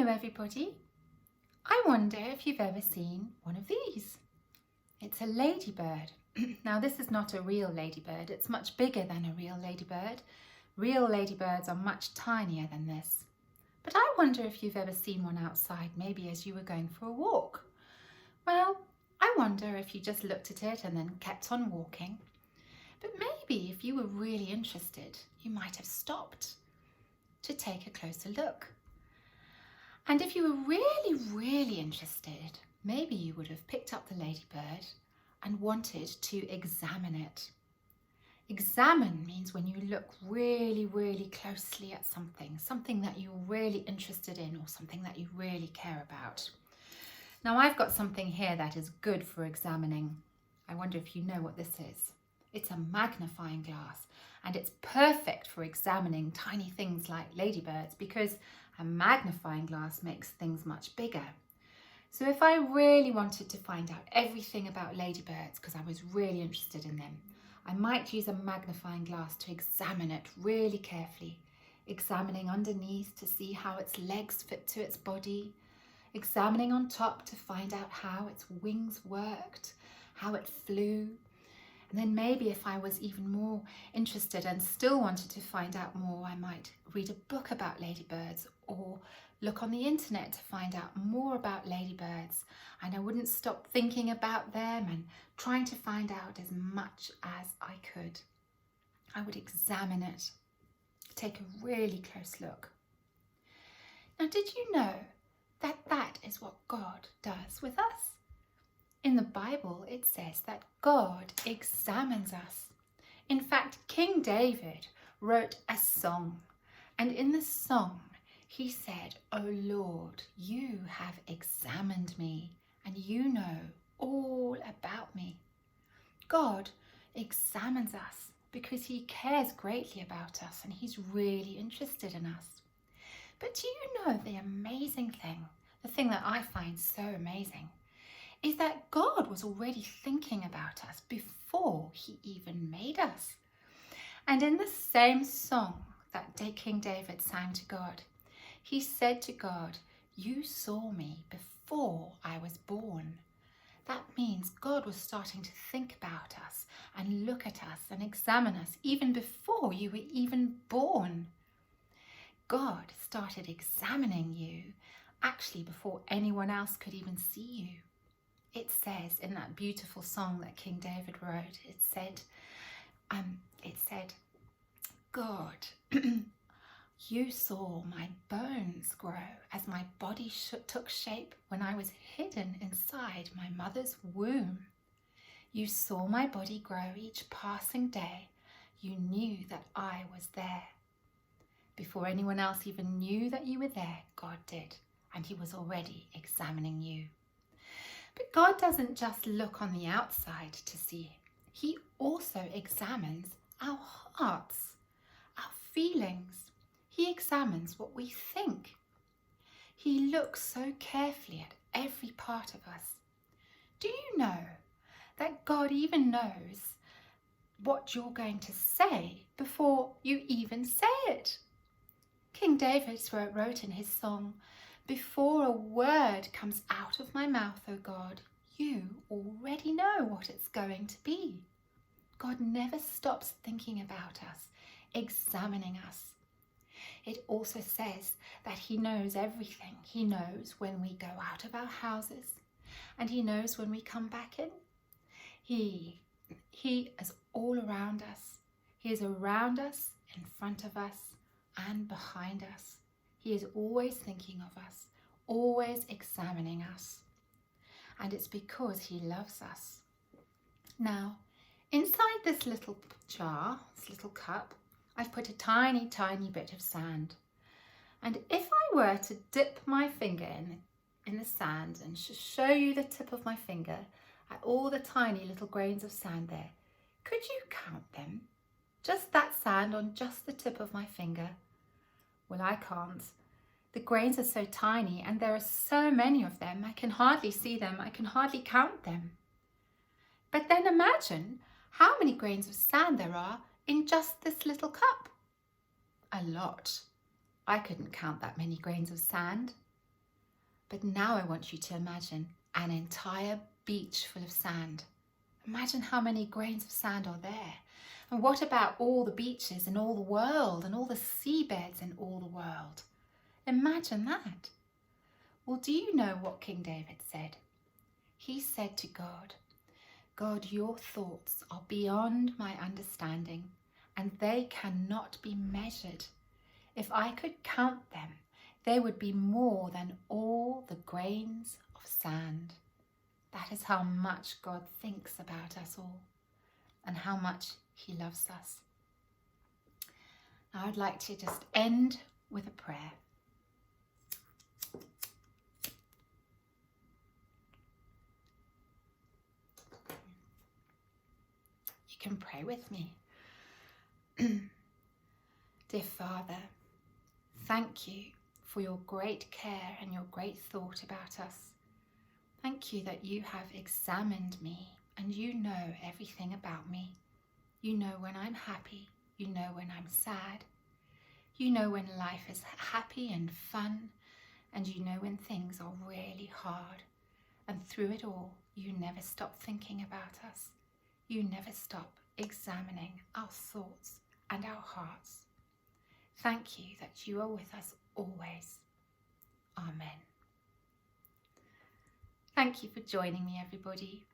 Hello everybody. I wonder if you've ever seen one of these. It's a ladybird. Now this is not a real ladybird, it's much bigger than a real ladybird. Real ladybirds are much tinier than this. But I wonder if you've ever seen one outside, maybe as you were going for a walk. Well, I wonder if you just looked at it and then kept on walking. But maybe if you were really interested, you might have stopped to take a closer look. And if you were really interested, maybe you would have picked up the ladybird and wanted to examine it. Examine means when you look really closely at something that you're really interested in or something that you really care about. Now I've got something here that is good for examining. I wonder if you know what this is. It's a magnifying glass and it's perfect for examining tiny things like ladybirds because a magnifying glass makes things much bigger. So if I really wanted to find out everything about ladybirds because I was really interested in them, I might use a magnifying glass to examine it really carefully, examining underneath to see how its legs fit to its body, examining on top to find out how its wings worked, how it flew. And then maybe if I was even more interested and still wanted to find out more, I might read a book about ladybirds or look on the internet to find out more about ladybirds. And I wouldn't stop thinking about them and trying to find out as much as I could. I would examine it, take a really close look. Now, did you know that that is what God does with us? In the Bible, it says that God examines us. In fact, King David wrote a song, and in the song, he said, "O Lord, you have examined me, and you know all about me." God examines us because he cares greatly about us, and he's really interested in us. But do you know the amazing thing, the thing that I find so amazing, is that God was already thinking about us before he even made us. And in the same song that King David sang to God, he said to God, "You saw me before I was born." That means God was starting to think about us and look at us and examine us even before you were even born. God started examining you actually before anyone else could even see you. It says in that beautiful song that King David wrote, it said, "God, you saw my bones grow as my body took shape when I was hidden inside my mother's womb. You saw my body grow each passing day. You knew that I was there." Before anyone else even knew that you were there, God did, and he was already examining you. But God doesn't just look on the outside to see. He also examines our hearts, our feelings. He examines what we think. He looks so carefully at every part of us. Do you know that God even knows what you're going to say before you even say it? King David wrote in his song, "Before a word comes out of my mouth, O God, you already know what it's going to be." God never stops thinking about us, examining us. It also says that he knows everything. He knows when we go out of our houses and he knows when we come back in. He is all around us. He is around us, in front of us, and behind us. He is always thinking of us, always examining us. And it's because he loves us. Now, inside this little jar, this little cup, I've put a tiny bit of sand. And if I were to dip my finger in the sand and show you the tip of my finger at all the tiny little grains of sand there, could you count them? Just that sand on just the tip of my finger? Well, I can't. The grains are so tiny and there are so many of them, I can hardly see them, I can hardly count them. But then imagine how many grains of sand there are in just this little cup. A lot. I couldn't count that many grains of sand. But now I want you to imagine an entire beach full of sand. Imagine how many grains of sand are there. And what about all the beaches in all the world and all the seabeds in all the world? Imagine that. Well, do you know what King David said? He said to God, God, your thoughts are beyond my understanding, and they cannot be measured. If I could count them, they would be more than all the grains of sand. That is how much God thinks about us all and how much he loves us. Now I'd like to just end with a prayer. You can pray with me. Dear Father, thank you for your great care and your great thought about us. Thank you that you have examined me and you know everything about me. You know when I'm happy, you know when I'm sad, you know when life is happy and fun, and you know when things are really hard. And through it all, you never stop thinking about us. You never stop examining our thoughts and our hearts. Thank you that you are with us always. Amen. Thank you for joining me, everybody.